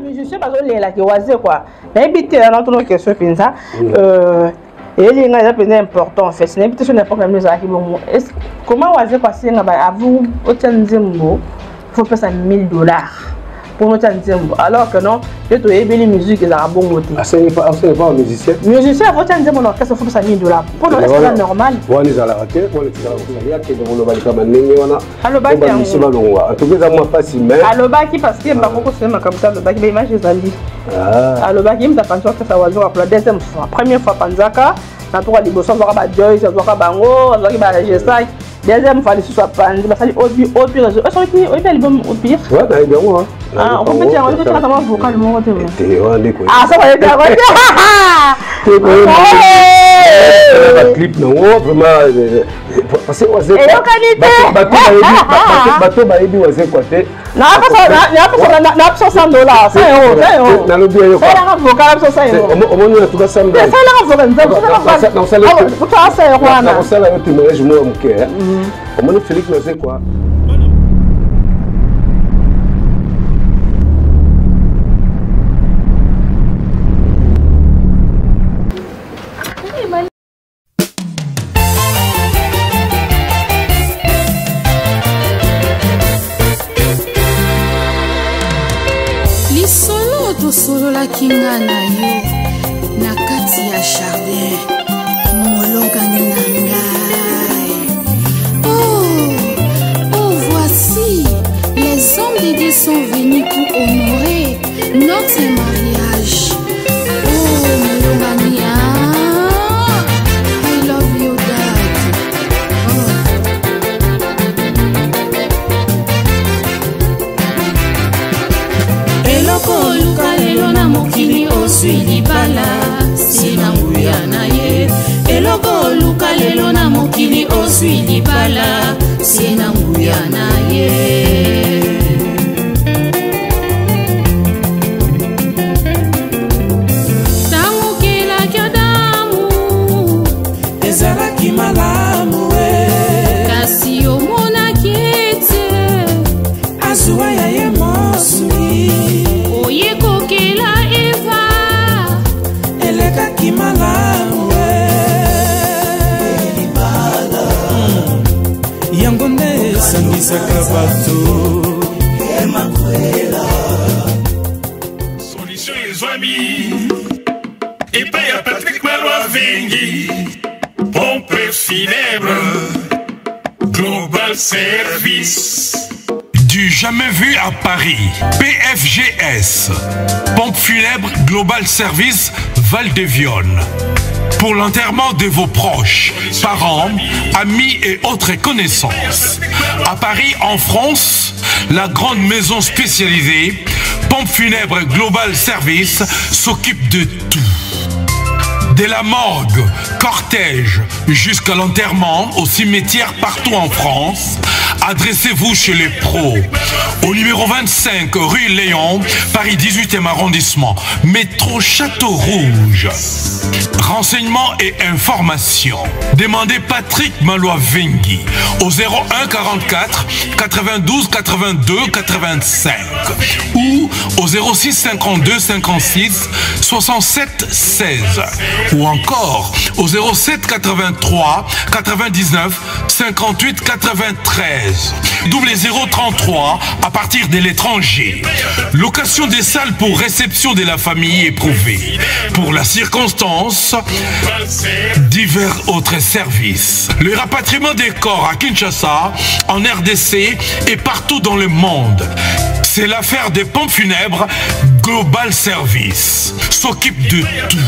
musicien parce que les là qui oisent quoi. N'habitez là dans ton question pinza. Et il y a des important en fait. Ce n'est pas n'importe quelle musique qui bon. Comment oisez quoi c'est à vous au Tanzimbo faut payer $1000 pour notre Tanzimbo. Alors que non, les tout les musiques ils ont bon côté. Ah c'est pas un musicien. Musicien faut Tanzimbo non qu'est-ce faut payer $1000. Pour nous c'est normal. On est à la raté, on est à la raté. Il y a que dans le bal comme nini wana. Alors baki en tout cas moi pas si mais. Alors baki parce que pas beaucoup c'est comme ça le baki image zali. Alors baki me t'as pensé que ça va jouer pour la deuxième fois. Première fois panzaka, na toka liboso va ba Joyce, va bango, va ba la G5. Deuxième fois, les sous soit panzé, bah ça dit au pire. Est-ce que au pire album au pire? Ouais, bah bien moi. Ah, on peut dire on peut faire comment vocal le moment. Ah, ça va être bien. Le clip non vraiment parce que on et qualité bateau ba ebi on sait quoi te na $100 $100 na lo bien yo ça la vocal ça on monte en tout cas ça ça la vocal ça la témoignage moi mon cœur on monte Félix on sait quoi. Solo la kinga na yo na kati ya jardin mologa na ngai. Oh, voici les hommes de Dieu sont venus pour honorer notre mariage. Oh, mologa nia, I love you dad. Eloko luka lelo na mokili oswi libala sina nguya na ye. Eloko luka lelo na mokili oswi libala sina nguya na ye. Tango kelaki Adamu ezalaki malamu kasi omonaki ete azuwa ya ye mosuni. Solution les amis et paye à Patrick Malois-Vengi, pompe funèbre, Global Service. Du jamais vu à Paris, PFGS, pompe funèbre Global Service Val-de-Vione. Pour l'enterrement de vos proches, parents, amis et autres connaissances. À Paris, en France, la grande maison spécialisée, Pompe Funèbre Global Service, s'occupe de tout. De la morgue, cortège, jusqu'à l'enterrement, au cimetière partout en France, adressez-vous chez les pros. Au numéro 25 rue Léon, Paris 18e arrondissement, métro Château Rouge. Renseignements et informations. Demandez Patrick Malois-Vengi au 01 44 92 82 85 ou au 06 52 56 67 16 ou encore au 07 83 99 58 93 double 033 à partir de l'étranger. Location des salles pour réception de la famille éprouvée. Pour la circonstance, divers autres services. Le rapatriement des corps à Kinshasa, en RDC et partout dans le monde. C'est l'affaire des pompes funèbres Global Service. S'occupe de tout.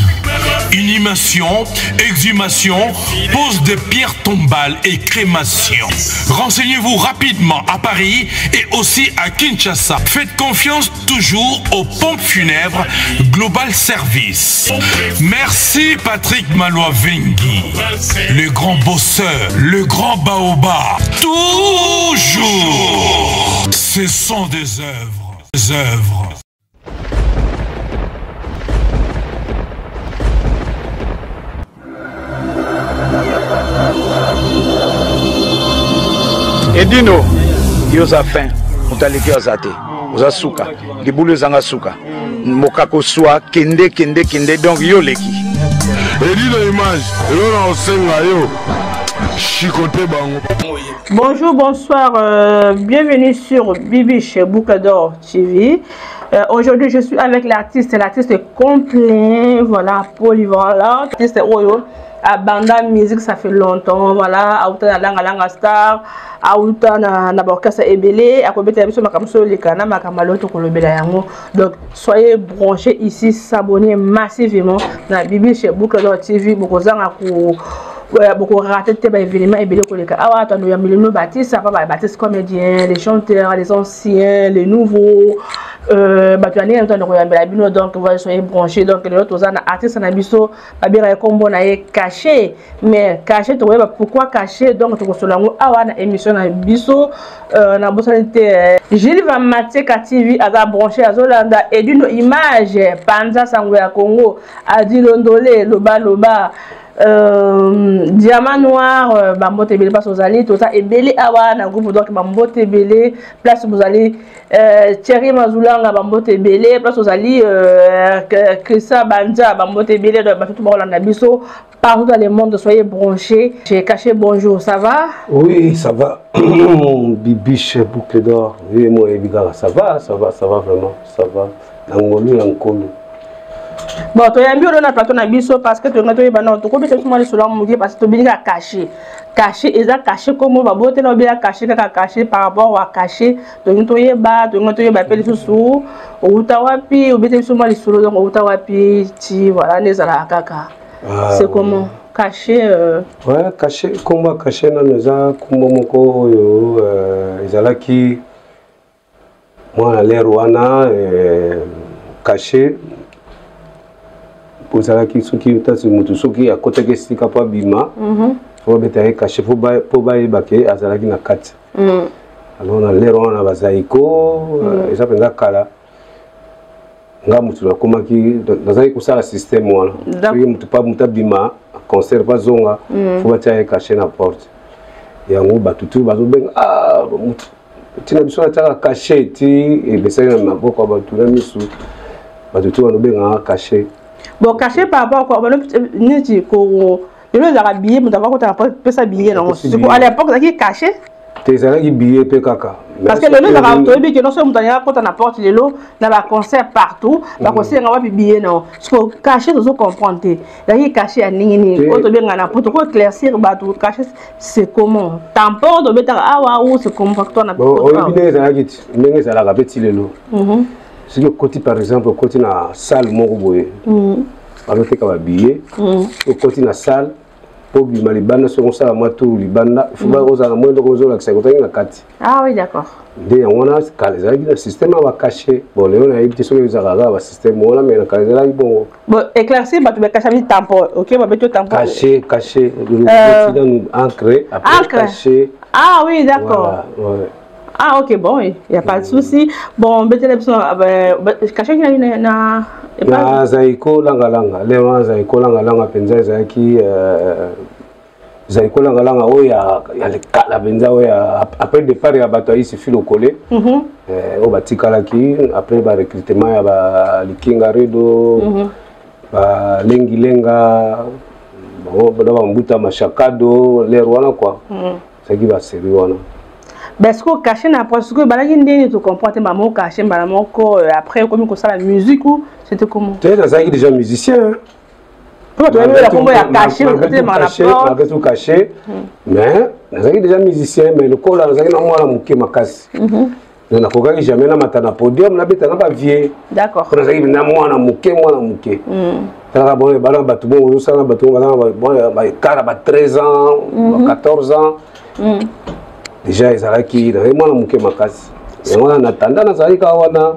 Inhumation, exhumation, pose de pierres tombales et crémation. Renseignez-vous rapidement à Paris et aussi à Kinshasa. Faites confiance toujours aux pompes funèbres Global Service. Merci Patrick Malois-Vengi, le grand bosseur, le grand baobab. Toujours. Ce sont des œuvres. Des œuvres. Edino, Yosa fin, Mutaliki Ozate. oza suka libulu ezanga suka mokako swa kende donc yo leki elilo image elona osenga yo chicoté bango. Bonjour, bonsoir, bienvenue sur Bibi chez Boucle d'Or TV. Aujourd'hui, je suis avec l'artiste complet, voilà, polyvalent. L'artiste Oyo, à Banda Musique, ça fait longtemps, voilà, à Outa na Langa Star, à Outa na Borkasa Ebele, à Kobeta Biso Makamso Likana, Makamaloto Kolobela Yango. Donc, soyez branchés ici, s'abonnez massivement à Bibi chez Boucle d'Or TV, beaucoup raté tes événements et bien que ah attends nous avons Baptiste ça va Baptiste comédien les chanteurs les anciens les nouveaux batuani entendre la bino donc vous soyez branchés donc les autres artistes na biso babira combo na caché mais caché tu vois pourquoi caché donc tu kosolango awa na émission na biso na bosalité Gilles va Maté TV aza branché azolanda et d'une image panza sango ya Congo adi londolé loba Diamant Noir, Bambote Belé, place aux alliés, tout ça, et Belé Awa, un groupe donc Bambote Belé, place aux alliés, Thierry Mazoulanga, Bambote Belé, place aux alliés, Chrissa Banja, Bambote Belé, tout le monde en abisso, partout dans le monde, soyez branchés. J'ai caché bonjour, ça va? Oui, ça va. Bibiche, boucle d'or, oui, moi, ça va vraiment, ça va. Nangolu, Yankolu. Bon, tu as bien le plateau na biso parce que tu as dit non, tu peux pas te sur la parce que tu bien caché. Caché, et ça caché comme va botter na bien caché par rapport à caché. Tu as ba peli sous ou tawapi ou bien sur mal sur donc ou tawapi ti voilà les ala kaka. C'est comment caché ouais, caché comment caché na neza kumbo moko yo ezalaki moi l'air wana caché pour ça qui soki à côté que si capable bima faut mettre caché faut ba baké azalaki na kati alors on a l'air on a bazaiko et ça penza kala nga mutu na komaki bazali ko sala système wala soki mutu pa muta bima concert pas zonga faut batia caché na porte yango batutu bazobenga ah mutu tina biso na caché ti et besa na maboko batu na misu batutu bazobenga caché. Bon, caché par rapport à quoi? On dit qu'on a habillé, mais d'abord, on a pas s'habiller. À l'époque, on a caché. Tu as habillé, kaka. Parce que le lieu de que non seulement quand on apporte les lots, on a un concert partout, on a aussi un habillé. Non, ce qu'on caché, nous comprendre. Il y a caché à Nini, pour éclaircir, caché, c'est comment? Tampon, de mettre à Waouh, c'est comment toi on a si le côté par exemple côté na salle moroboye alors que va billet au côté na salle pour bima libanda sur on sala matu libanda il faut pas oser la moindre chose là que ça côté na kati ah oui d'accord de on a le système va cacher bon les on a été sur les aragas va système on a mais là bon éclaircir bah tu vas cacher tampon OK va mettre tampon cacher dans ancré après cacher ah oui d'accord voilà, ouais. Ah ok bon il n'y a pas de souci bon caché na zaiko langa lema zaiko langa penza zaki zaiko langa oya le kala penza oya après départ ya bato ici filo collé au batikala ki après ba recrutement ya ba likinga redo ba lenga bon ba mbuta mashakado l'air wana quoi ça qui va sérieux wana. Parce que caché n'a pas ce que balagi ndeni tu comprends tes maman caché maman après comme ça la musique ou c'était comment tu es déjà musicien toi tu as la combo ya caché tu malgré tout caché mais nazaki déjà musicien mais le corps là nazaki na mwana muke makasi na kokaki jamais na matana podium na beta na ba vieux d'accord nazaki na mwana muke tala bon bala batu bon ça na batu bon ba kara ba 13 ans 14 ans déjà ils allaient qui vraiment la mouké makasi et on a attendant na zali kawana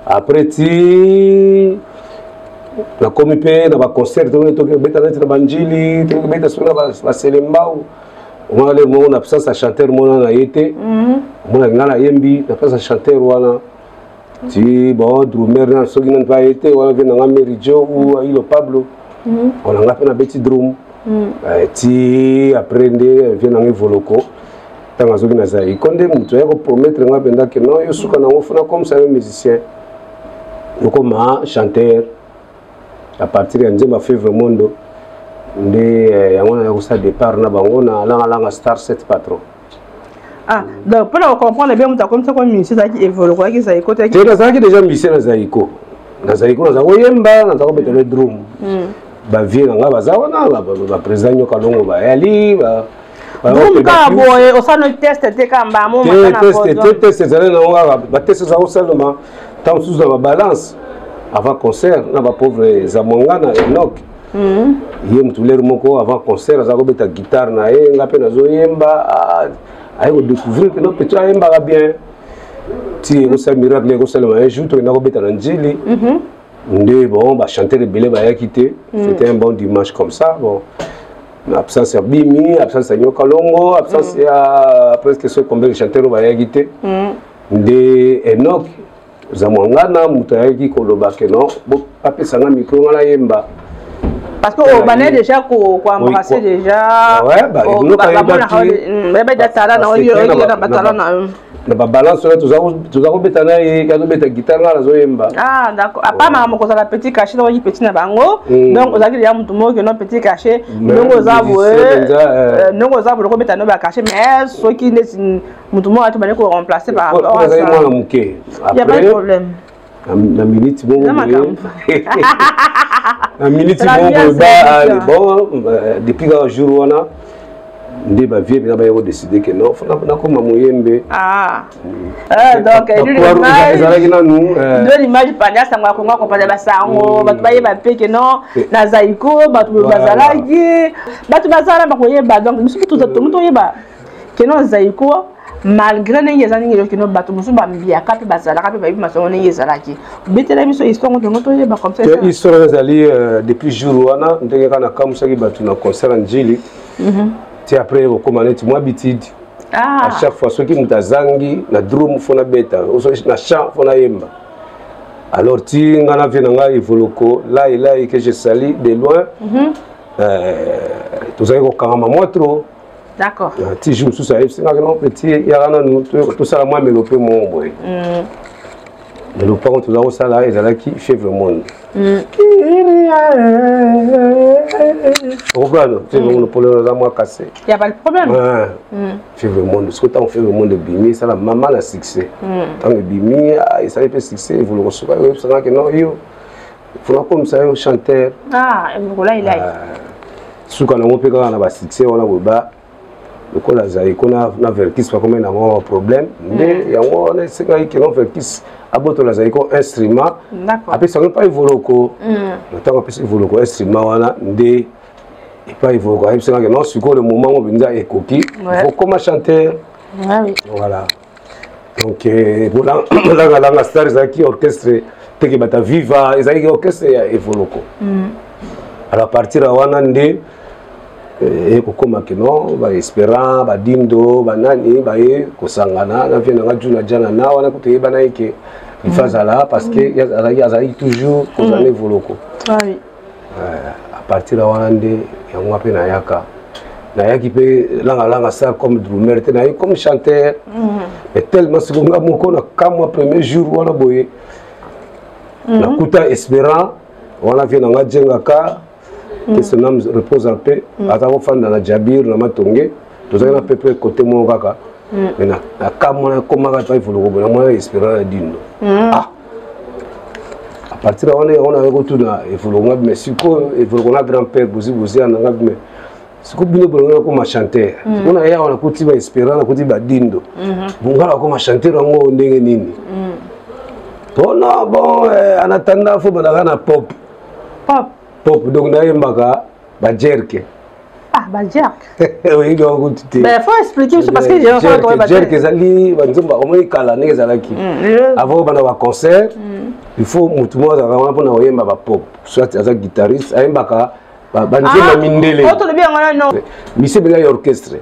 après ti la comité na ba concert to beta na banjili to beta sona ba selembao on a le monde absence à chanteur mona na été on a ngala yembi na place à chanteur wana ti bon drummer na soki na pas été wala vient na Merijo ou Ilo Pablo on a ngapena beti drum ti après vient na Voloko tant que na Zaïko nde mutu ya ko promettre nga benda que non yo suka na ngofuna comme ça musicien comme chanteur à partir de Nzemba Fèvre Mondo nde yango na ko départ na bango na langa Star 7 patron. Ah, donc pour comprendre bien mutu comme ça comme musicien qui évolue quoi qui Zaïko te na Zaïko déjà musicien na Zaïko na Zaïko yemba na zako betele drum ba vie nga bazawa na ba président nyoka longo ba yali ba donc ka boye o sa no test te kamba mo makana test zale na nga ba test za seulement tant sous la balance avant concert na ba pauvre Zamwanga na Enoch yem tuler moko avant concert za ko beta guitare na ye nga pe na zo yemba ay ko découvrir que no petit yemba ga bien ti ko sa miracle ko seulement un jour to na ko beta na njili nde bon ba chanter le belé ba ya quitté c'était un bon dimanche comme ça bon absence ya Bimi absence ya Nyoka Longo absence ya presque ce combien de chanteurs ba ya quitté nde Enoch Zamwanga na muta ya ki ko loba que non bo apesa nga micro ngala yemba parce que on banait déjà ko embrasser déjà ouais bah nous quand ba datala na yo na batala na na ba balance là tous betana et quand beta guitare là zo yemba ah d'accord apa mama ko sala petit cachet na petit na bango donc ozaki ya mutu mo que non petit cachet donc ozabo donc ozabo ko beta no ba cachet mais ce qui ne mutu mo atu bane ko remplacer par rapport à ça moi na muké il y a pas de problème na minute bon na minute bon depuis un jour on a nde ba vie ba yo décider que non faut na ko mamoyembe donc l'image panda sangwa ko ngako panda basango batu baye ba pe que non na Zaïko batu bazalaki batu bazala ba ko yeba donc musu tout to yeba que non Zaïko malgré les années que non batu musu ba mbia ka pe bazala ka pe ba biso on est zalaki betela biso histoire to yeba comme ça histoire zali depuis jour wana ndenge kana kamsa ki batu na concert njili ti après au commander moi habitude à chaque fois ceux qui mutazangi na drum fona beta na chant fona yemba alors ti ngana vient nga evoloko là que je salue de loin tout ça ko kama moi trop d'accord ti jour sous ça c'est non petit ya na nous tout ça moi mélopé mon boy mais le parent tout ça là ils allaient qui fait vraiment comprendre c'est le problème là moi cassé il y a pas de problème fait vraiment ce que tu as fait vraiment de Bimi ça la maman la succès tant que Bimi il savait pas succès il voulait recevoir c'est là que non yo faut pas comme ça un chanteur voilà il a ce qu'on a montré quand on a succès on a bas le coup là Zaïko na verkis pas comme un problème mais il y a on est c'est que non verkis aboto la Zaïko instrument après ça pas évoluer le temps après évoluer instrument wana ndé et pas évoluer après ça que non sur le moment où on est coquille il faut comme chanter voilà donc pour la star Zaïki orchestre teke bata viva Zaïki orchestre évoluer alors à partir de wana ndé et kokoma que non ba espérant ba dindo ba nani ba e kosangana na vient na juna jana na wana kuteba na yake ifazala parce que yazali toujours kozane voloko oui à partir de wana nde yango pe na yaka na yaki pe langa ça comme drummer te na comme chanteur et tellement seconda moko na kamwa premier jour wana boye na kuta espérant wana vient na jengaka que son âme repose en paix à ta fan dans la Jabir na Matonge tous à peu près côté mon kaka mais na kamona comment ka il faut le robona moi espérer la dino à partir de on a retourné il faut le mais siko il faut qu'on a grand-père bozi en mais siko bino bolonga comme chanteur on a ya on a kuti ba espérer na kuti ba dindo bungala comme chanteur ngo ndenge nini bon en attendant faut bana na pop donc d'ailleurs ba jerke ba jerke oui donc tu ben faut expliquer parce que j'ai entendu ba jerke zali banzomba au moins kala nenge zalaki avant bana ba concert il faut mutu mo za vraiment pour na oyemba ba pop soit as guitariste ayemba ka banzomba mindele auto le bien ngana non mise benga orchestre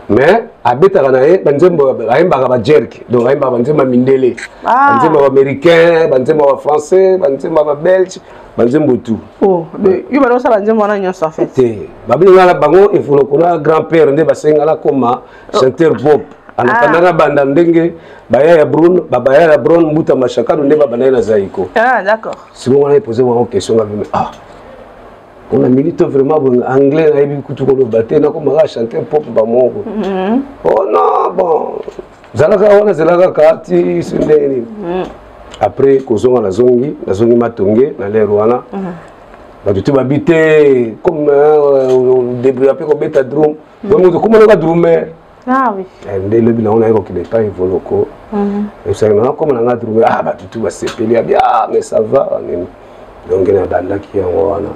mais abetaka na ye banzembo ayembaka ba jerk donc ayembaka banzembo mindele banzembo américain banzembo français banzembo ba belge banzembo tout oh yo bano sa banzembo na nyonso en fait babinga la bango ifolo kona grand père nde basenga la koma chanteur pop anapandanga banda ndenge baya ya Brun babaya ya Brun mbuta mashakano nde babana na Zaiko d'accord si on a posé une question on a milité vraiment anglais na yebi kutu ko baté na ko maka chanter pop ba mongo oh non bon zalaka wana zalaka kati sundeni après kozonga na zongi matonge na lero wana ba bitu babité comme débrouiller après ko beta drum donc comme on a drummer ah oui ndé le bilan on a ko pas évoluer et ça na comme on a drummer ba bitu ba sepeli bien mais ça va donc il y a banda qui en wana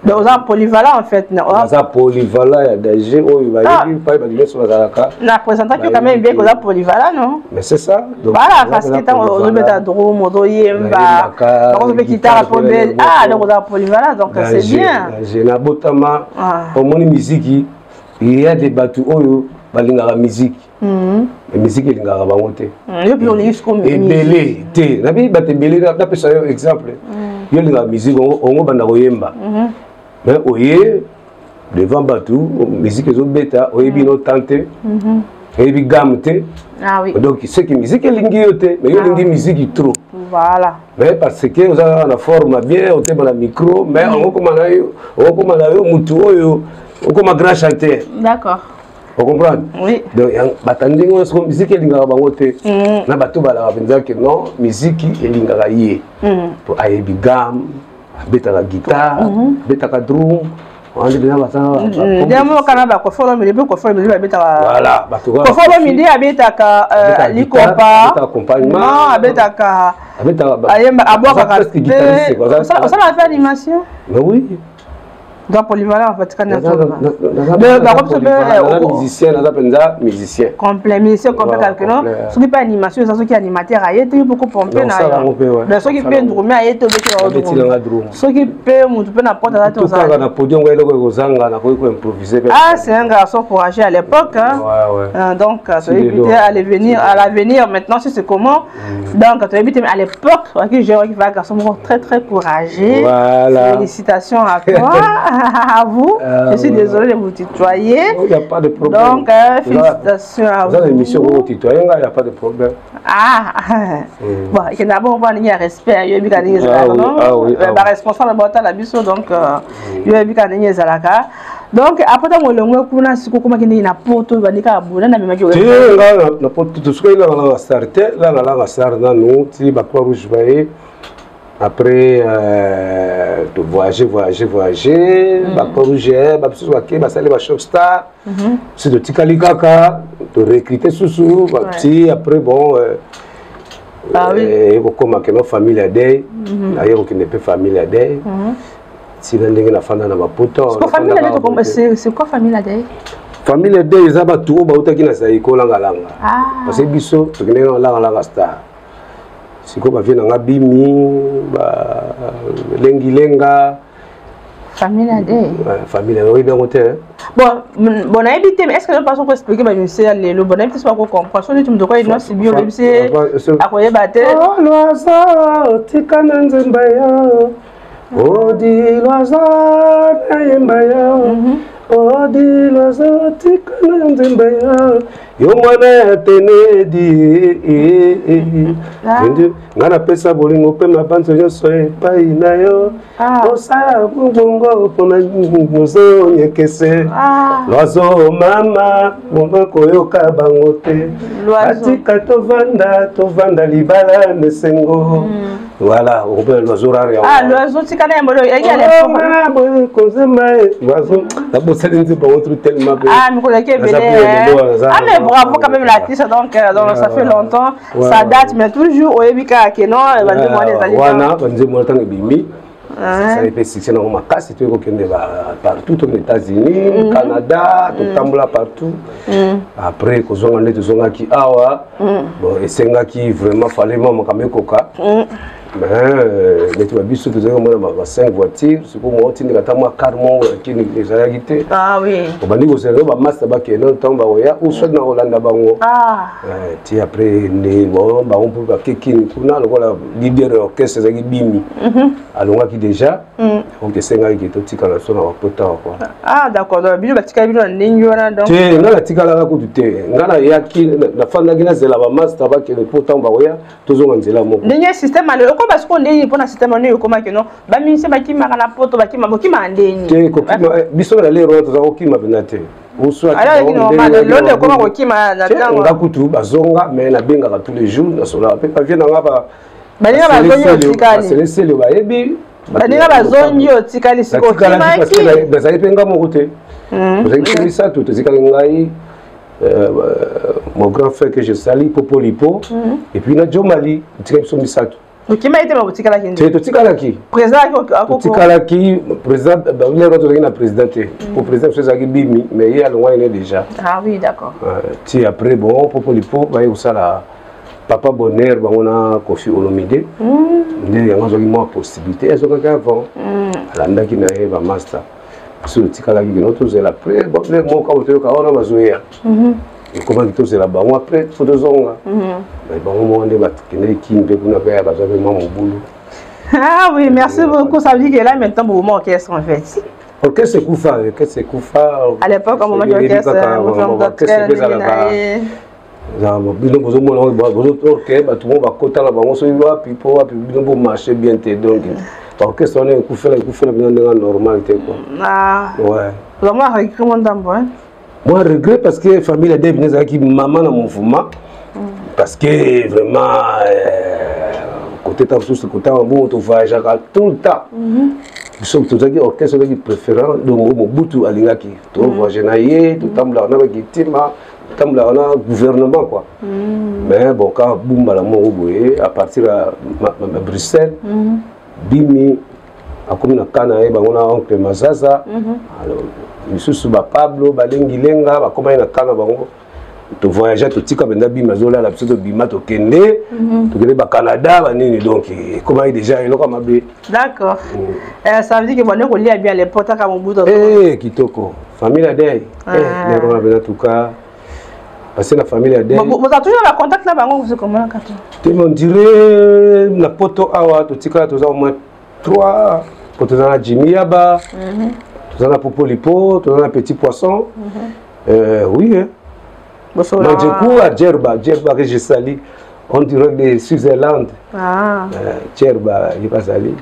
donc on a polyvalent en fait on a polyvalent il y a des jeux où il va y pas de sur la na présentant que quand même bien qu'on a polyvalent non mais c'est ça donc voilà parce que on met un drum on doit yemba on met guitare pour donc on a polyvalent donc c'est bien j'ai na botama au mon musique il y a des bateaux où balinga la musique la musique elingaka bango te et belé te na bi baté belé na pesa yo exemple yo linga musique ongo banda koyemba mais oye devant batou musique zo beta oye bino tante et bi gamte ah oui donc c'est que musique elingi yo te mais yo lingi musique trop voilà mais parce que vous avez la forme bien on te la micro mais on comme yo mutu oyo on comme grand chanteur d'accord vous comprenez? Oui. Donc, batanding on la musique elinga bangote. Na bato bala benza que non, musique elinga yé. Pour ayebi gam, beta la guitare, beta la drum. On dit bien ça. Demo kana ba ko follow mi ko follow mi beta voilà, bato ko follow mi dia beta ka likopa. Beta accompagnement. Non, beta ka beta ayemba aboka ka. Ça va faire animation? Mais oui. Donc polyvalent en fait quand musicien complet musicien complet quelque non ce qui pas animation ça ce qui animateur a été beaucoup pomper na mais ce qui peut drummer a été ce qui peut monter peut n'importe là tout ça na podium ouais ko zanga na ko improviser ah c'est un garçon courageux à l'époque donc ça éviter à l'avenir maintenant c'est comment donc ça éviter à l'époque que j'ai un garçon très très courageux félicitations à toi à vous, je suis désolé de vous tutoyer. Il n'y a pas de problème. Donc, félicitations à vous. Dans l'émission, vous tutoyez, il n'y a pas de problème. Ah, bon, il y a d'abord un respect. Il y a un responsable de la biso, donc il y a un zalaka. Donc, après, on a dit que il y a un poteau, il y a un poteau, il y a un poteau, il y a un poteau, après de voyager c'est de tikali kaka de recruter sous après bon et comme que nos famille a des d'ailleurs qui n'est pas famille a des si ndenge na fanda na maputo c'est quoi famille a des famille a des ils aba tout ba utaki na Zaiko langa parce que biso to kine na langa star si quoi vient en abimi lengilenga famille ade famille oui bien côté bon habité mais est-ce que je peux pas expliquer ba monsieur lelo bon habité pas comprendre so tu me dois il non c'est bio même c'est akoye baté oh loiseau tikana nzemba yo odi loiseau nzemba yo odi loiseau tikana nzemba yo yo mwana tenedi ngana pesa bolingo pe mabanzo nyonso epai na yo osala bongo mpona mozo nyekese loiseau mama bongo koyoka bango te atika tovanda libala mesengo voilà on peut l'oiseau rare l'oiseau tikana mbolo l'oiseau la bosse de pas autre tellement mais bravo quand même l'artiste donc ça fait longtemps ça date mais toujours au Ebika Keno ça fait succès dans ma casse tu partout aux États-Unis Canada tout tambola partout après kozonga net zonga ki awa bon et senga ki vraiment fallait maman kamekoka mais tu vas biso tu as 5 voitures c'est pour moi tu n'as pas moi carrément qui les a quitté ah oui on va dire que c'est le master ba qui non tomba oya ou soit na Hollande bango tu après ne bon ba on peut pas qui kuna le la leader orchestre za bimi alonga qui déjà donc c'est nga qui to tika na sona pota quoi ah d'accord donc bino batika bino ndingi wana donc te nga la tika la ko te nga na yaki na fanda gina zela ba master ba qui le pota ba oya tozonga nzela moko ndenge système ale ko parce qu'on ndenge pour na système no ko makeno ba minse ba kimaka na poto ba kimaka bokima ndenge te ko kima biso na lero to za ko kima benate ou soit alors l'onde ko ko kima na tango ngakutu bazonga mais na benga tous les jours na sola pe pa vient nga ba balinga bazonyo tikali c'est le sel ba yebi balinga bazonyo tikali siko parce que bazali penga moko te vous avez ça tout tikali ngai mon grand frère que je salue Popolipo et puis na Jomali tikali so misato okima ite mabutikala kindi c'est to tikala ki président ko tikala ki président le retour na président pour président c'est ça qui bimi mais il y a loin il est déjà ah oui d'accord ti après bon Popolipo ba yo sala papa bonheur ba on a Kofi Olomide ndé yango zo mo possibilité ezo ka avant alanda ki na eva master sur le tikala ki no to zela après bon le mo ka boto ka ona mazoya comment tu sais là-bas après faut deux ans mais bon on est battu qui ne peut pas faire parce que moi mon boulot ah oui merci beaucoup ça veut dire que là maintenant pour moi orchestre en fait orchestre c'est Koufa à l'époque au moment de l'orchestre bino bozo mona bozo orchestre ba tout le monde va kota la bango so iwa pipo bino bo marcher bien te donc orchestre on est Koufa bien normal te quoi ah ouais vraiment avec comment d'ambo hein. Moi, je regrette parce que la famille a des qui maman dans mon mouvement. Parce que vraiment, côté de ce côté, on voyage tout le temps. Ils sont tous les orchestres qui préfèrent le Mobutu Alingaki. Tu voyages naïe, tu t'as là, on a Gitima, tu t'as là, on a gouvernement quoi. Mais bon, quand boum la Moroboé, à partir de Bruxelles, Bimi, à comme na Canaï, on a oncle Mazaza. Alors, Misusu ba Pablo balengi lenga ba koma na kana bango to voyager to tika benda bima zola la biso to bima to kende to kende ba Canada ba nini donc comment déjà il lokama be d'accord ça veut dire que bon ko lia bien les potes ka Mobutu kitoko famille adai ne ko na tout cas parce que la famille adai vous avez toujours la contact là bango vous comment ka to on dirait na poto awa to tika to za au moins 3 poto za Jimmy Aba tu as un Popolipo, tu as un petit poisson. Oui. Manjekou à Djerba que je salue. On dirait de Switzerland. Djerba, il pas salé.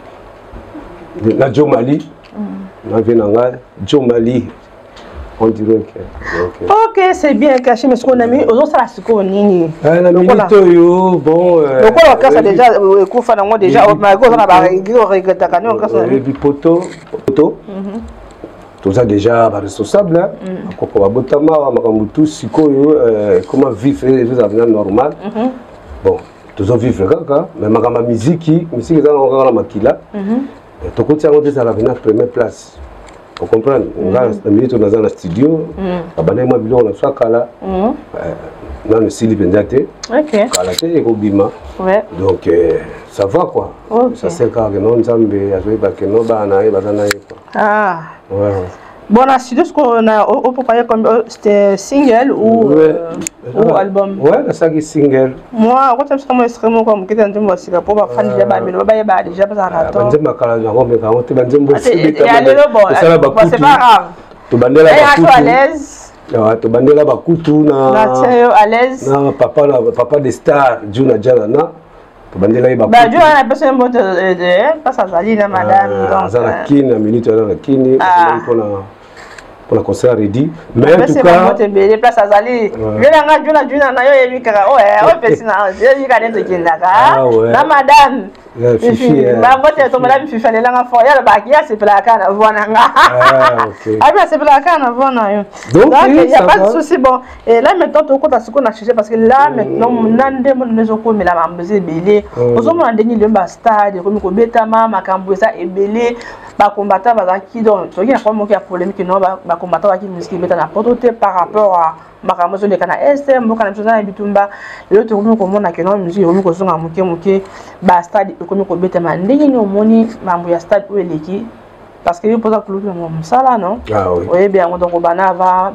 La Jomali. On vient Jomali. On dirait que. Ok, c'est bien caché, mais ce qu'on a mis aux autres, c'est ce qu'on a mis. La minute, bon. Donc, on a déjà, on a déjà, on a déjà, poto. Tout ça déjà responsable koko botama makambutu sikoyo comment vivre les avenir normal bon tout ça vivre kaka mais makama musique za ngaka na makila to kotia ngo des à l'avenir première place vous comprenez on a la minute dans un studio abana moi bilo na swakala non le sili pendate OK kala te ko bima donc ça va quoi ça c'est car que non nzambe azoyi ba que no bana e bazana ah ouais. Bon, la studio, ce qu'on a préparé comme c'était single ou album. Ouais, ça qui single. Moi, quand je suis extrêmement comme qui est en train de se pour fan de la bande, bah déjà pas ça. Banze makala na ngombe ka on te banze mbo. C'est pas grave. To bandela ba à l'aise. Ouais, to bandela ba kutu na. À l'aise. Na papa de star Juna Jana na. Bandela iba bah Dieu a personne bon de pas ça ali na madame donc ça la kini na minute na kini pour la concert ready mais en tout cas c'est bien place à ali je na Juna na yo yebi kaka petit na je ka nto kindaka na madame fifi ba bote to madame fifi le langa fo ya ba kia c'est pla kana vona nga ah bien c'est pla kana vona yo donc il y a pas de souci bon et là maintenant to ko ta siko na chercher parce que là maintenant nande mon nezo ko mela mambuze belé ozo mo ndeni le ba stade ko mi ko betama makambo ça ebelé ba combattant ba ki donc to ki na ko mo ki a polémique non ba ba combattant qui musique beta na potote par rapport à makamozo de kana SM mo kana mchana bitumba lelo to ko mona ke no musique ko zonga muke ba stade ko ko beta ma ndenge ni omoni mambo ya stade ou eleki parce que poza ko lutu mo msala non oui bien donc bana va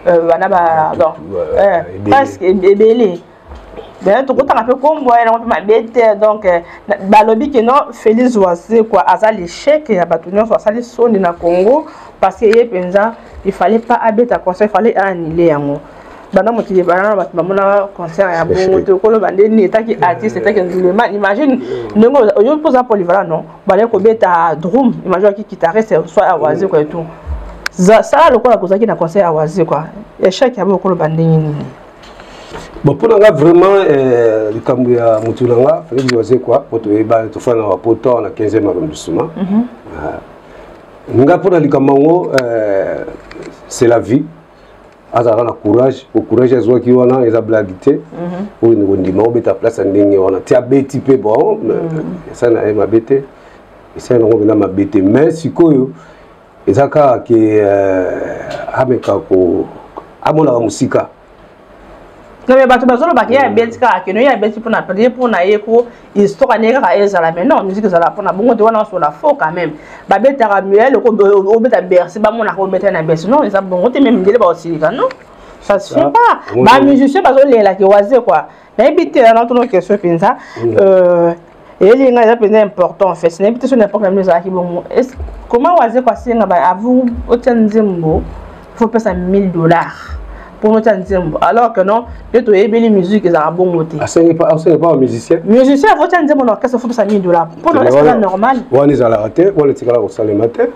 bana ba donc presque ebele ben to kota peu kombo ena ko ma bete donc balobi ke non Félix Oise quoi asa l'échec ya batunyo so sali soni na Congo parce que penza il fallait pas abeta concert, il fallait annuler yango bana mokili bana ba mona concert ya bongo to ko lo bande ni taki artiste taki ndulema imagine nengo yo posa polyvalent non bale ko beta drum imagine ki guitariste soit à Oise quoi et tout ça le ko la kozaki na concert à Oise quoi échec ya ko lo bande ni. Bon, pour nous, vraiment, le Cambouya Moutulanga, Félix Oise quoi, pour te faire un poteau dans le 15e arrondissement. Pour le Cameroun, c'est la vie. On a courage, au courage, il y a des blagues. Pour nous dire, on a place en ligne, on a un petit peu bon, ça n'a pas été, ça n'a pas été, mais si quoi, il y a que à musique. Non mais bato bazolo bakia betika ke no ya beti pour na yeko histoire neka ka ezala mais non musique ezala pour na bongo de wana sur la faux quand même ba betaka muel ko beta bercy ba mona ko beta na bercy non ça bongo te même ndele ba osilika non ça se fait pas ba musicien bazolo lela ke Oise quoi na ebité na tono question penza et nga ya penza important en fait c'est n'importe sur n'importe la musique qui bon comment Oise quoi singa ba avu otanzembo faut payer $1000 pour notre ensemble alors que non les to ebeli musique ils ont bon côté ah c'est pas un musicien faut tenir mon orchestre faut $1000 pour le reste normal on est à la rater on est au salle matin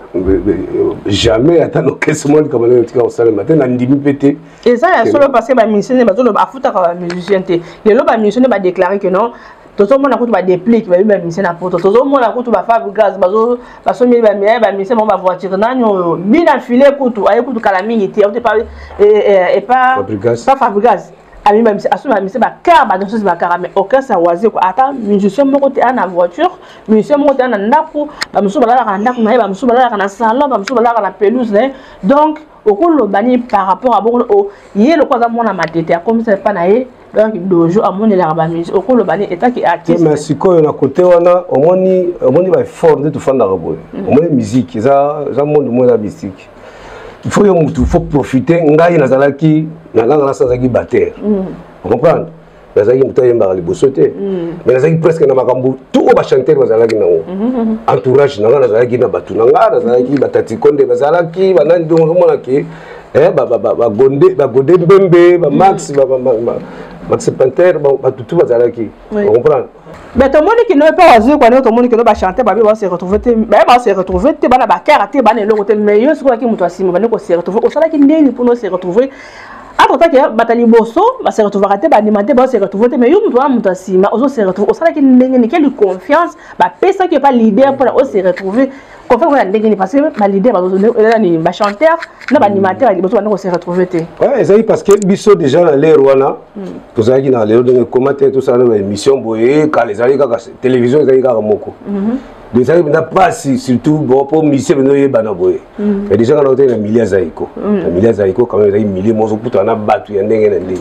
jamais attend orchestre moi comme on est au salle matin na ndimi pété et ça c'est solo parce que ba musicien ba zolo ba futa ka musicien té les lo ba musicien ba déclarer que non tout le monde a coûté ba déplique ba musicien na poto tout le monde a coûté ba fabrique bazo ba somi ba musicien ba voiture nanyo bina filé coûté ay coûté kala mingi té on te parle et pas fabrique ami ba asuma musicien ba car ba danseuse ba car mais aucun ça Oise quoi attends musicien moko té na voiture musicien moko té na ndako ba musu ba la ndako na ba musu ba la na salon ba musu ba la na pelouse donc au cours bani par rapport à bon il le quoi ça mon ma tête comme ça pas naé donc dojo à mon la ba musique au cours le bani état qui artiste mais si quoi na côté wana au moni ba fort de tout fanda rabo au moni musique ça monde moi la musique il faut faut profiter ngai na zalaki na ngala sa zaki batteur vous comprenez bazaki mutaye mbara libosote mais nazaki presque na makambo tout ba chanteur bazalaki na entourage na ngala zalaki na batu na ngala zalaki batati konde bazalaki banani donc mona ki ba gonde mbembe ba max Max Panther ba tout bazalaki vous comprenez mais tout le monde qui ne pas Oise quoi tout le monde qui ne pas chanter ba se retrouver ba se retrouver te bana ba karaté bana le côté meilleur ce qui muto asimo bana ko se retrouver au salaki ndeni pour nous se retrouver après que batali bosso va se retrouver raté ba animateur va se retrouver mais yo muto muto asima on se retrouver au salaki ndeni quelle confiance ba personne qui est pas leader pour se retrouver confiance na ndeni parce que ba leader ba chanteur na ba animateur bosso bana ko se retrouver te ouais c'est parce que biso déjà dans l'air wana tout ça qui dans l'air de commenter tout ça dans émission boye quand les ali ka télévision ezali ka moko déjà il n'a pas surtout bon pour musicien beno yebana boye mais déjà quand on est na milliers zaiko quand même ezali milliers mozo puta na batu ya ndenge na ndenge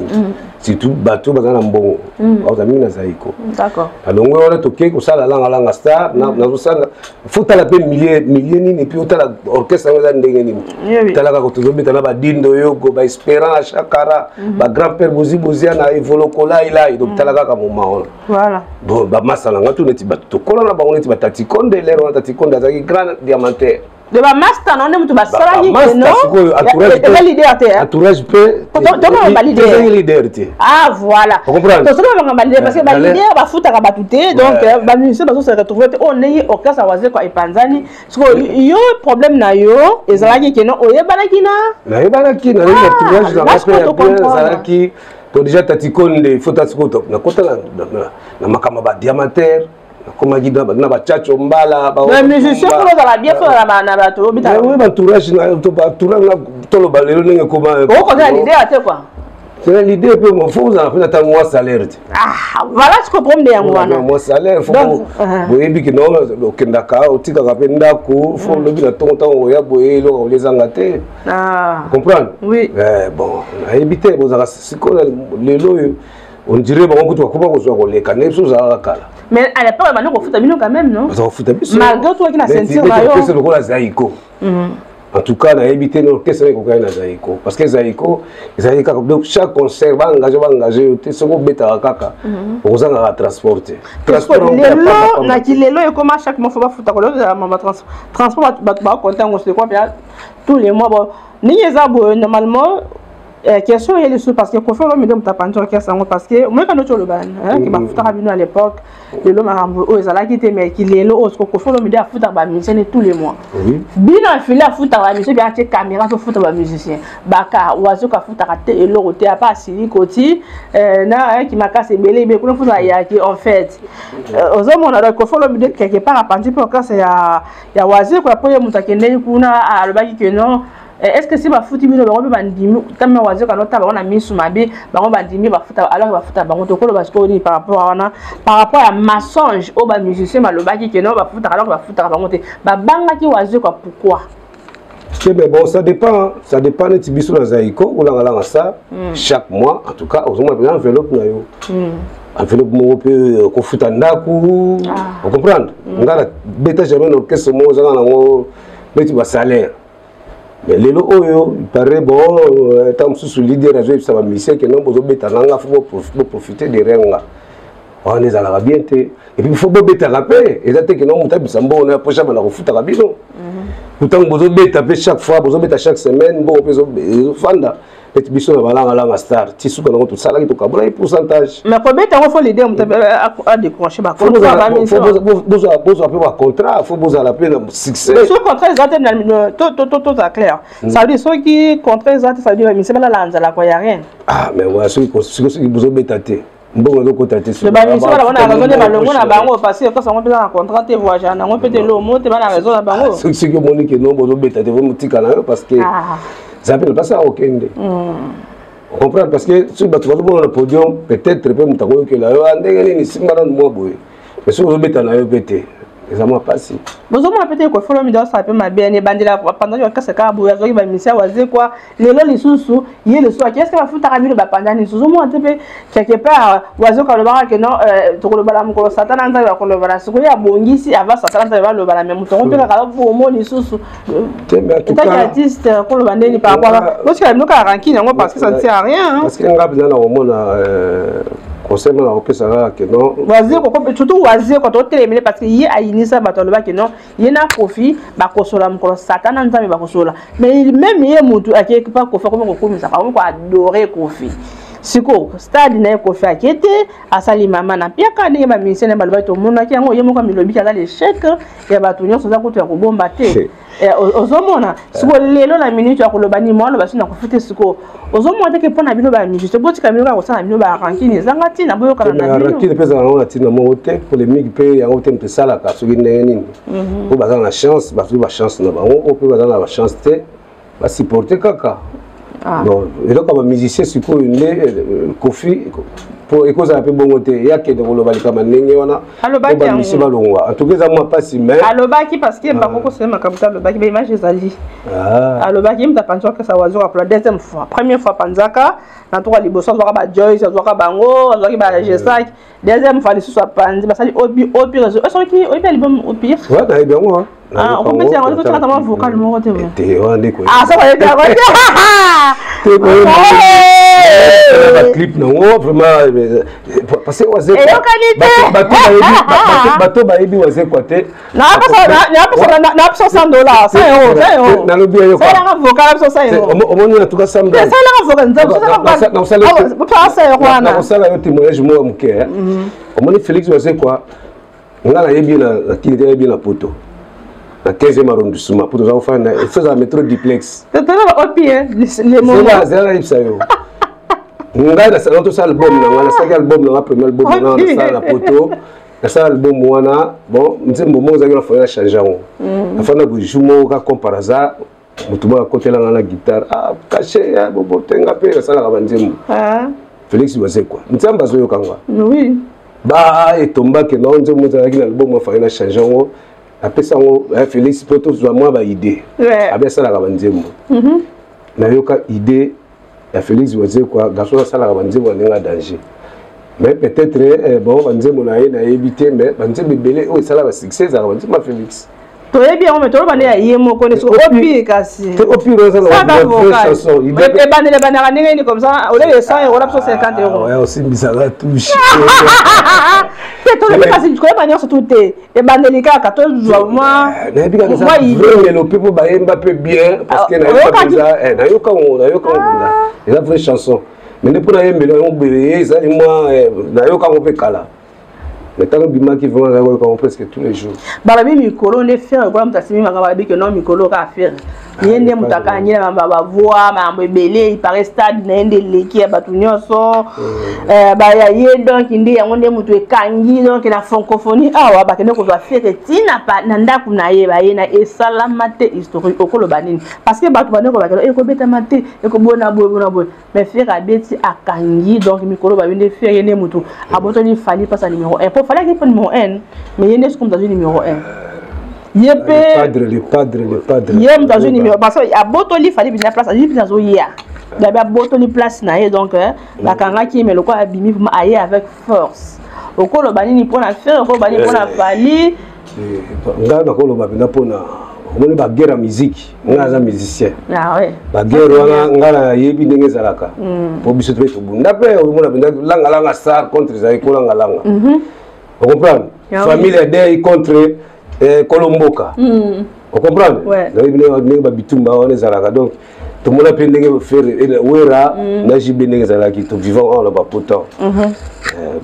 surtout batu bazana mbongo aux amis na zaiko d'accord alors on a toqué ko sala langa star na sala faut la paix milliers nini et puis otala orchestre na ndenge nini tala ka ko tozobita na ba dindo yoko ba espérant chakara ba grand père bozibozia na evolokola ila donc tala ka moment voilà bon ba masala ngatu neti ba tokola na ba oneti ba tatikonde lero na tatikonde azaki grand diamantaire de ba master non mutu ba sala yi non entourage peut leader ah voilà to solo ba leader parce que ba leader ba futa ka batuté donc ba musicien ba se retrouver on est au cas Oise quoi epanzani so yo problème na yo ezalaki ke non oyebalaki na entourage dans la ezalaki to déjà tatikonde faut tatiko na kota na makama ba diamantaire comme dit na ba chacho mbala ba mais musicien pour la bien pour na ba to bita oui ba entourage na to ba touranga to lo balelo ninge comment o ko na leader ate quoi C'est l'idée que mon fou, vous avez fait un mois salaire. Ah, voilà ce que problème de Yangwana. Un mois salaire, il faut que vous ayez dit que non, au Kendaka, au Tika Kapendako, il faut le dire à ton temps, où il y a les engatés. Ah. Vous comprenez? Oui. Bon, on a évité, c'est quoi les lots? On dirait que tu vas couper les canets sous la cala. Mais à l'époque, on fout à quand même, non? On fout à malgré toi qui n'a ceinture, c'est le rôle à Zaïko. En tout cas, on a évité l'orchestre avec Zaïko. Parce que Zaïko, chaque concert va engager, c'est un bêta kaka. Aux gens à transporter. Transport, et comment chaque mois, il faut pas foutre transport, tous les mois. Normalement, question est le parce que Kofi Olomide me tape en parce que moi quand je le ban qui m'a foutu à l'époque le l'homme a oh ils allaient quitter mais qui les lots que Kofi Olomide a foutu à musicien tous les mois bien enfilé à foutu à musicien bien acheter caméra pour foutu à musicien baka oiseau qui foutu à et l'eau t'es pas sili côté na qui m'a cassé belé mais qu'on foutu à qui en fait aux hommes on a Kofi Olomide quelque part à partir pour quand c'est ya oiseau quoi pour mutakende kuna à le baki que non. Est-ce que si ma foutu bino ba bandimi comme ma wazo kana ta ba na misu mabe ba bandimi ba futa alors ba futa ba to ko ba skori par rapport à mensonge au ba musicien malobaki que non ba futa alors ba futa ba monter ba banga ki wazo quoi pourquoi? Mais bon, ça dépend de Tibiso dans Zaïko ou dans ça chaque mois en tout cas aux hommes bien enveloppe na yo enveloppe mo pe ko futa ndaku vous comprendre ngala beta jamais no keso mo za na ngo beti ba salaire. Mais les lots, il paraît bon, tant que sous l'idée de ça va misser que non, vous faut profiter des règles. On est à la rabiente. Et puis il faut bêter à la paix. Et que non, on est approché à la refoute à la bino. Pourtant, vous avez tapé chaque fois, vous avez chaque semaine, vous avez fanda. Et puis bisous na la star. Tu sais qu'on a tout ça là qui toca bon pourcentage. Mais pour bêter, on faut l'idée à décrocher ma contrat. Vous avez un contrat, faut vous la peine succès. Ce contrat exact tout à clair. Ça veut dire ceux qui contrat exact ça veut dire mais c'est pas la langue là quoi y a rien. Ah mais voilà ceux qui vous ont bêté. Bon on contacter sur. Le bamissi on a raison de balongo na bango parce que quand ça on peut un contrat te voyage na on peut te lo mo te ba na raison na bango. Ceux qui monique non vous ont bêté vous mutika na parce que ça ne peut pas ça aucun des. On comprend parce que si tu vas le podium, peut-être que tu vas mais si vous êtes en AEPT, ça m'a passé. Vous avez peut-être que follow me dans ça peut ma bien et bandila pendant que ça ka bouya zoki ba misia waze quoi les lois les sous il le soir qu'est-ce que va foutre à mille ba pendant les sous moi un peu quelque part wazo ka le bara que non to le bala mko satana nza ba ko le bala siko ya bongisi avant satana nza ba le bala même to on peut ka pour mo les sous mais en tout cas artiste ko le bandeli par rapport parce que nous ka rankine parce que ça ne sert à rien parce que ngabina na omona concernant la orchestre que non waze ko surtout waze ko to terminer parce que yi ayinisa ba to le ba que non il na Kofi ba kosola mko satana nza ba kosola mais même il mutu a quelque part Kofi comme ko ça par ko adorer Kofi siko stade na Kofi akete asali mama na pia ka ndenge ba misene ba to mona ki yango yemo ka milobi ka les chèques ya ba tunyo so za ko to ko bomba te ozomona siko lelo na minute ya ko lobani mo ba sina ko fute siko ozomona te ke pona bino ba minute to boti ka bino ka ko sana bino ba rankini zanga tina boyo kana na bino rankini pesa na tina mo te polémique pe ya ko tempe sala ka so ndenge nini ko ba na chance ba chance na ba on peut ba na chance te ba supporter kaka. Non, et donc comme musicien c'est quoi une Kofi pour écouter un peu bon côté il y a que de vouloir aller comme n'engé wana en tout cas ça m'a pas si mais alobaki parce que ba koko c'est ma capital alobaki ba image ezali alobaki me tapanzo que ça wazo pour la deuxième fois première fois panzaka na to ka liboso zo ka ba Joyce zo ka bango zo ki ba G5 deuxième fois les sous panzi ba sali obi réseau est-ce que obi album au pire ouais na bien moi on peut dire on peut comment vocal mo côté ah ça va bien clip non vraiment parce que waze bato ba ebi waze côté na pas $100 €100 na lobi yo ça la vocal €100 au moins en tout cas ça me ça la vocal na ça la témoignage moi muke au moins Félix waze quoi ngala yebi na kilite yebi na poto na 15e arrondissement pour nous faire il faut un métro duplex c'est là au pied les moments c'est là ça yo ngai na salon to sal album na sa album na premier album na sa la poto na sa album wana bon nzembo mo za na fa changer on na fa na bujumo ka comme par hasard mutuba côté là la guitare ah caché ya bobo tenga pe ça la banzemu Félix Wazé quoi nzamba zo yokanga oui ba etomba ke non nzemu za ki na album fa ina changer ngo apesa ngo Félix poto zo moi ba idée abia ça la banzemu na yoka idée ya Félix Wazé quoi garçon ça la banzemu nga danger mais peut-être bon banzemu na éviter mais banzemu belé o ça la succès za banzemu Félix to yebi on metoro bande ya yemo ko so opi kasi te opi roza la vraie chanson il est bande le bande ngani ni comme ça au lieu de 100 € la 50 €. Ouais aussi bizarre touche te to le kasi tu connais pas surtout te e bande le kaka to moi na yebi ka ça vraiment le people ba Mbappé bien parce que na yoka ça na yoka on la vraie chanson mais ne pour na yembe on belé ça moi na yoka on peut kala. Mais tant que Bima qui vont avoir presque tous les jours. Balabi mikolo ne faire quoi mutasimi makababi que non mikolo ka faire. Yende mutaka nyina mamba voix mambo belé il paraît stade na ende leki ya batu nyonso ba ya ye donc indi yango nde mutu ekangi donc na francophonie awa ba kende ko va faire tina pa na ndaku na ye ba ye na esalamate historique okolo banini parce que batu baneko ba kelo e ko beta mate e ko bona boy mais faire abeti akangi donc mikolo ba binde faire yende mutu abotoni fali pas sa numéro 1 pour fallait qu'il prenne numéro 1 mais yende comme dans numéro 1 le padre. Yem dans une numéro parce que à Botoli fallait bien place, il bien zoya. D'abord Botoli place na donc la kanga qui mais le quoi abimi pour aller avec force. Au col le bani ni pour la faire, au bani pour la fali. Nga na kolo babina pona. On ba guerre musique, nga za musicien. Ah ouais. Ba guerre wana nga na yebi ndenge zalaka. Pour biso to to bunda pe o mona binda langa star contre za ikola langa. Vous comprenez? Famille day contre Kolomboka. Vous comprenez? Donc, tout le monde a pu faire Ouera, Naji Benezala qui est vivant en là-bas pourtant.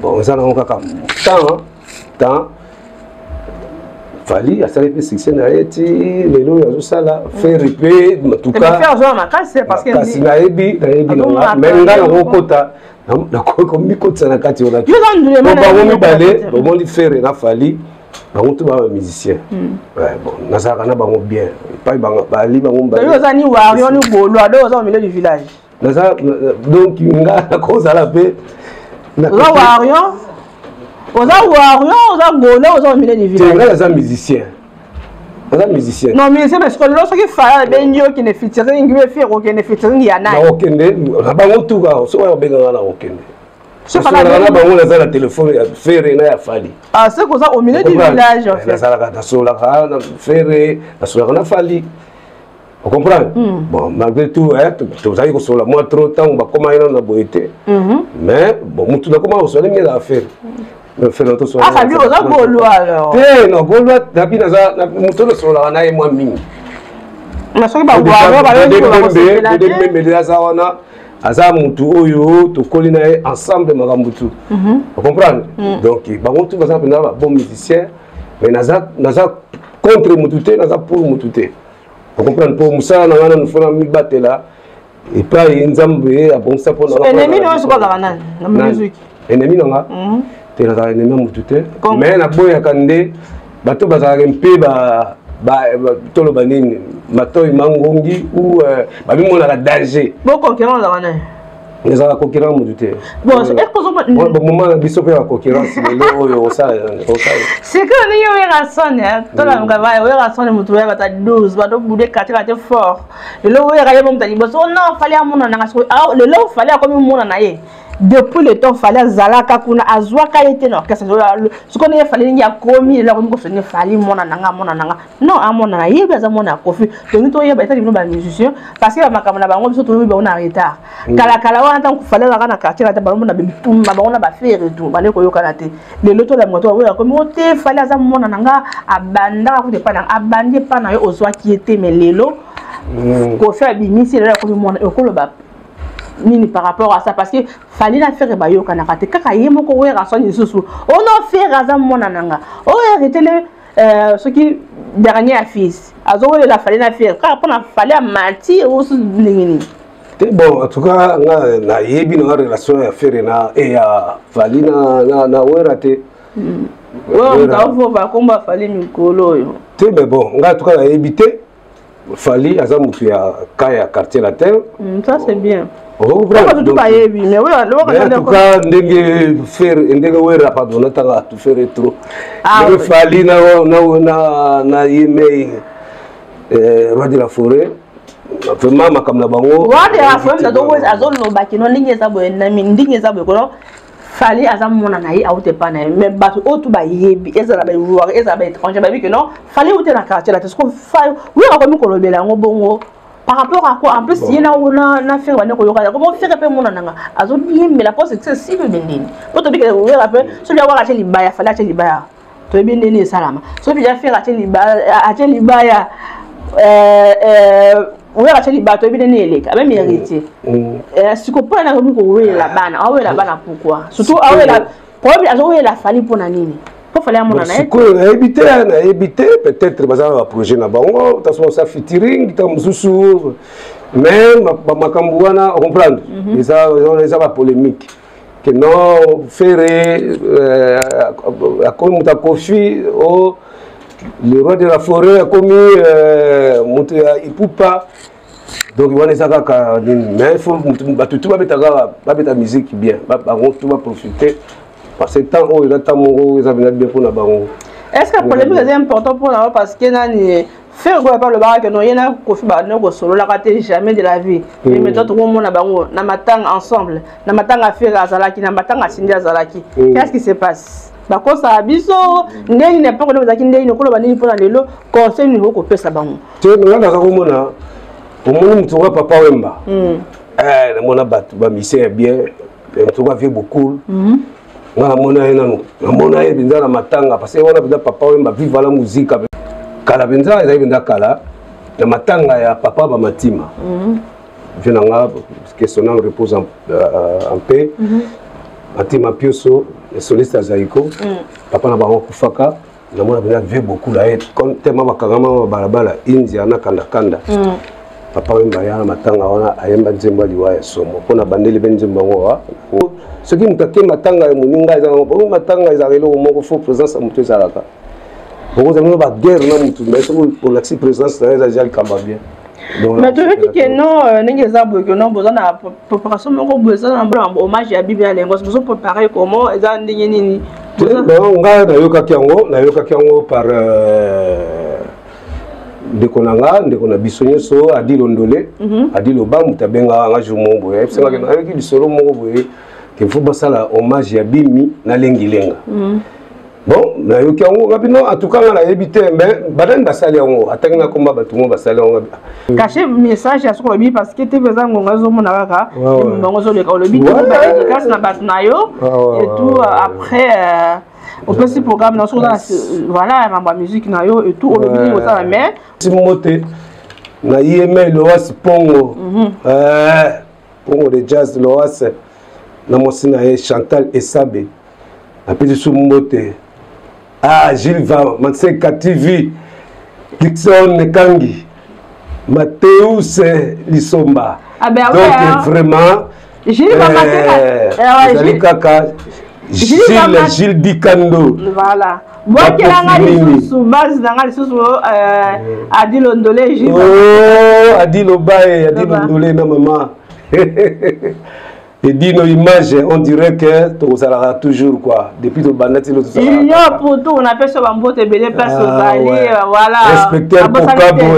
Bon, ça n'a pas tant. Fali, à ça, les succès n'a été, les lois, tout ça là, faire répéter, en tout cas. Faire jouer ma casse, parce que. Kasi na ebi, même là, on kota. Na comme mi kota na kati on a. On va balé, on dit faire na Fali. Bango tout ba musicien. Ouais bon, na ça kana bango bien. Pas bango bali bango bali. Yo zani warion ni bolo ado au milieu du village. Na ça donc nga na cause à la paix. Na warion. Oza golo au milieu du village. Tu es musicien. Oza musicien. Non mais c'est parce que lorsque fala benyo qui ne featuring ngi faire ko ne featuring ya na. Na okende, bango tout ga, so wa benga na okende. C'est pas la téléphone faire na Fali. Ah c'est comme ça au milieu du village en fait. Ça la sola faire la sola na Fali. Vous comprenez? Bon malgré tout tu savez que sur la moi trop temps on va comment il en a boité. Mais bon mutu na comment on se met à faire. Faire notre sola. Ah ça lui oza golo alors. Eh non golo tapi na za mutu na sola na moi mingi. Na soki ba boa ba le de za wana Aza mutu oyo to kolina ensemble makambutu. Vous comprenez? Donc bango tout baza pena bon musicien mais naza contre mutute naza pour mutute. Vous comprenez? Pour musa na ngana nfona mi batela et pas nzambe a bon ça pour na. Ennemi no so ka na musique. Ennemi nga. Te na ennemi mutute. Mais na boya kande bato baza mpe ba tolo banini matoy mangongi ou babi mona la danger bon concurrent la wana les a concurrent mudute bon est-ce que bon moment na biso pe la concurrence le ça c'est que ni yo rason to la ngaba yo rason mutu ya bata 12 bato bude kati fort le lo yo ya bomta liboso non fallait amona na ngaso le lo fallait comme mona na ye depuis le temps fallait zalaka kuna azwa ka était non qu'est-ce que ce qu'on est fallait ya komi la ko se ne fallait mona nanga non amona na yeba za mona kofi donc to yeba eta ba musicien parce que makamana bango biso to ba on a retard kala wana tant fallait la na quartier la ba mona bitumba ba on ba faire tout ba ne ko yoka na te le loto la moto wa ko mote fallait za mona nanga abanda ko te pa na abandi pa na yo ozwa qui était mais lelo ko faire bimisi la ko mona ko lo ba nini par rapport à ça parce que fallait la faire ba yo kana kate kaka yemo ko wera so ni susu on a fait razam mona nanga o arrêter le ce qui dernier fils azo la fallait la faire car pour fallait mentir ou nini bon en tout cas na yebi na relation ya faire na et ya fallait na wera te on va combat fallait mikolo yo te mais bon en tout cas na yebité Fali aza mutu ya kaya quartier la terre. Ça c'est bien. On comprend. Tout pas yebi mais oui en tout cas ndenge faire ndenge wera pardon natanga tu faire trop. Le Fali na yeme roi de la forêt. Vraiment makamna bango. Roi de la forêt ndazo azolo bakino ndenge za boye na ndenge za boye kono Fali aza mona na ye aute pa na mais bato otu ba yebi ezala ba joueur ezala ba étranger ba bi que non Fali oute na quartier la parce que Fali oui on ko kolobela ngo bongo par rapport à quoi en plus il y a na faire wane ko yoka comment faire pe mona nanga azo bien mais la pose c'est si le bendini poto bi que oui rappel celui a acheter libaya Fali acheter libaya to bien nene salama so bi ya faire acheter libaya oui acheter libaya to bien nene eleka même héritier si ko pas na ko oui la bana pourquoi surtout la problème azo oui la Fali pour na nini pour Fali amona na éviter peut-être bazana ba projet na bango taso ça featuring tam susu mais makambu wana comprendre ça va polémique que non faire comme ta Kofi au le roi de la forêt comme monter Ipupa donc il va les avoir mais il faut tout va musique bien tout va profiter parce que tant où il a tant mongo ils avaient bien pour la bango. Est-ce que le polémique est important pour nous parce que nani faire quoi par le bar que non il y a Kofi ba no solo la rater jamais de la vie mais maintenant tout le monde na bango na matang ensemble na matang à faire azalaki na matang à Cindy azalaki qu'est-ce qui se passe ba ko sa biso ndeni ne pas ko bazaki ndeni ko ba nini pour na lelo conseil ni ko pesa bango tu ngana ka komona omoni mutu wa papa wemba na mona batu ba mission bien mutu wa vie beaucoup ngana mona ena no mona e binza na matanga parce que wana binza papa wemba vive la musique kala binza eza binza kala na matanga ya papa ba matima vient nga que son âme repose en paix matima pioso le soliste Zaiko papa na bango kufaka na mona binza vie beaucoup la et comme tellement bakangama balabala india na kanda papa wemba ya na matanga wana ayemba nzemba liwa ya somo pona bandeli benzemba wa ce qui mutake matanga ya muninga za ngo matanga za lelo moko fo présence mutu zalaka beaucoup de gens ba guerre na mutu mais pour la présence za jali kamba bien mais tu veux que non ninga za bo que non besoin na préparation moko besoin na hommage ya Bible lengo besoin préparer comment za ndingi nini non nga na yoka kiango par Ndekonanga ndekona bisonyo so adilo ndole adilo ba mutabenga nga jumo boye psema ke na ki bisolo mo boye ke faut basala hommage ya Bimi na lengilenga bon na yoki yango ngabino en tout cas na yebite mais badan basali yango atanga komba batumo basali yango cacher message ya sur le bi parce que te faisant ngonga zo mona kaka ngonga zo le ka le bi to ba efficace na batnayo et tout après au petit programme dans voilà ma musique na yo et tout au début au ça mais Timothée na yeme le was pongo pongo de jazz le was na mosina e Chantal Esabe na petit Sumote Gilles va Manseka TV Dixon Nekangi Mathéus Lisomba donc vraiment Gilles va Manseka Gilles Dikando. Voilà. Moi qui l'ai sous base dans sous Adilo Ndolé Gilles. Oh, Adilo Baye, Adilo Ndolé na maman. Et dit nos images, on dirait que tout ça là toujours quoi. Depuis le banati le tout ça. Il y a pour tout, on appelle ça Bambote belé place aux alliés, voilà.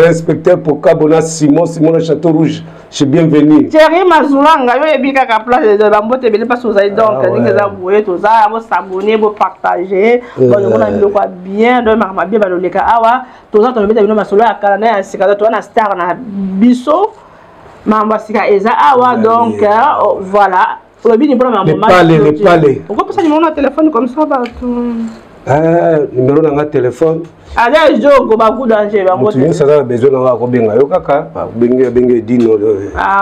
Inspecteur Pokabo na Simon le Château Rouge. Je suis bienvenu. Thierry Mazulanga, yo ebi kaka place de Bambote belé place aux alliés donc ni que ça boué tout ça, vous s'abonner, vous partager, bon on a mis quoi bien de marma bien ba leka awa, tout ça on met bino masolo ya kala na sikala to na star na biso. Mambasika eza awa donc voilà les palais pourquoi pas ça numéro de téléphone comme ça partout numéro de téléphone allez jogo ba coup danger ba moto ça a besoin na ko benga yo kaka benga dino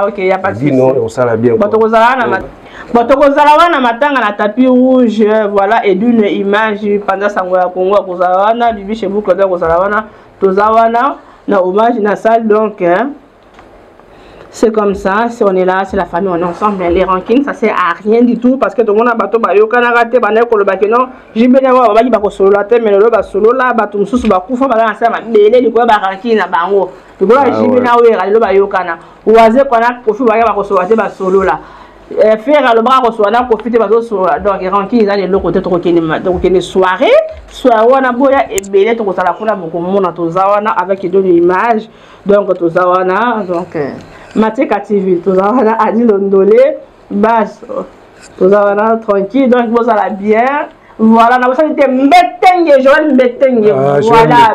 OK y a pas de dino on sala bien Batokozala wana matanga na tapis rouge voilà et d'une image pendant sango ya Congo kozala wana bibi chez vous kozala wana toza wana na hommage na salle donc c'est comme ça, si on est là, c'est la famille, on est ensemble. Les rankings, ça sert à rien du tout parce que tout le monde a bateau, yo kana raté, ko le bakeno, jibena wa ba ba ko solo la te, mais le ba solo la ba tout mususu ba kufa ba na sama belé liko ba ranking na bango. Tu vois jibena wa le ba yo kana. Oaze kona kofi ba ko solo te ba solo la. Faire le bras reçoit là profiter ba solo donc ranking ils ont le côté trop kene donc une soirée wana boya et belé to ko sala kuna beaucoup monde to zawana avec une image donc to zawana donc Matika TV, tout ça, on a Adi Londolé, base, tout ça, on a tranquille, donc vous allez bien. Voilà, on a besoin de Mbetenge, Joël Mbetenge. Voilà,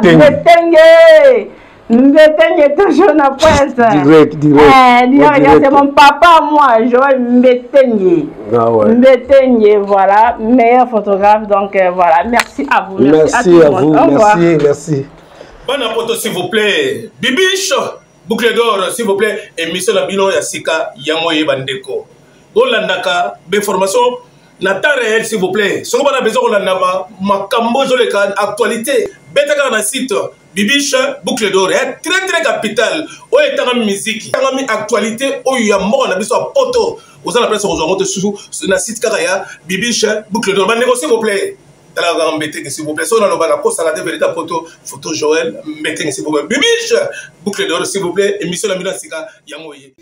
Mbetenge, toujours na pointe. Direct. C'est mon papa, moi, Joël Mbetenge. Mbetenge, voilà, meilleur photographe, donc voilà, merci à vous. Merci à vous, merci. Bonne apôtre, s'il vous plaît. Bibiche. Boucle d'or, s'il vous plaît, émission la bilan Yassika Yamoye Bandeko. Golandaka, information, na temps réel, s'il vous plaît. Si vous avez besoin de l'anama, ma cambo zolekan, actualité, betaka na site, Bibiche, boucle d'or, est très capital. Où est ta musique, ta actualité, où il y a mort, on a besoin de poto. Vous avez la presse, vous avez sous na site Karaya, Bibiche, boucle d'or. S'il vous plaît. S'il vous plaît, si on a le poste à la véritable photo Joël, mettez s'il vous plaît. Bibiche, boucle d'or, s'il vous plaît, émission la Milan Sika, Yamoye.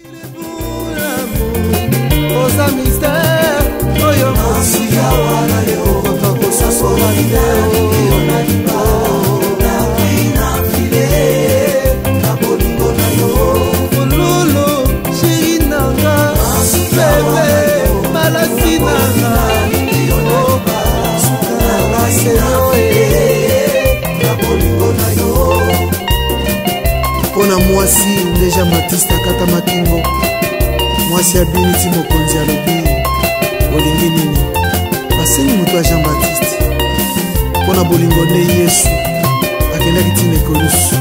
Pona mwasi déjà Matista kata makingo mwasi abiniti mokonzi alobi bolingi nini baseni moto ya Jean Baptiste pona bolingo nde Yesu akendaki tina ekolusu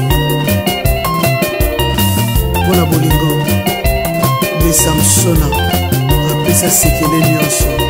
pona bolingo nde Samsona apesa sekele nyonso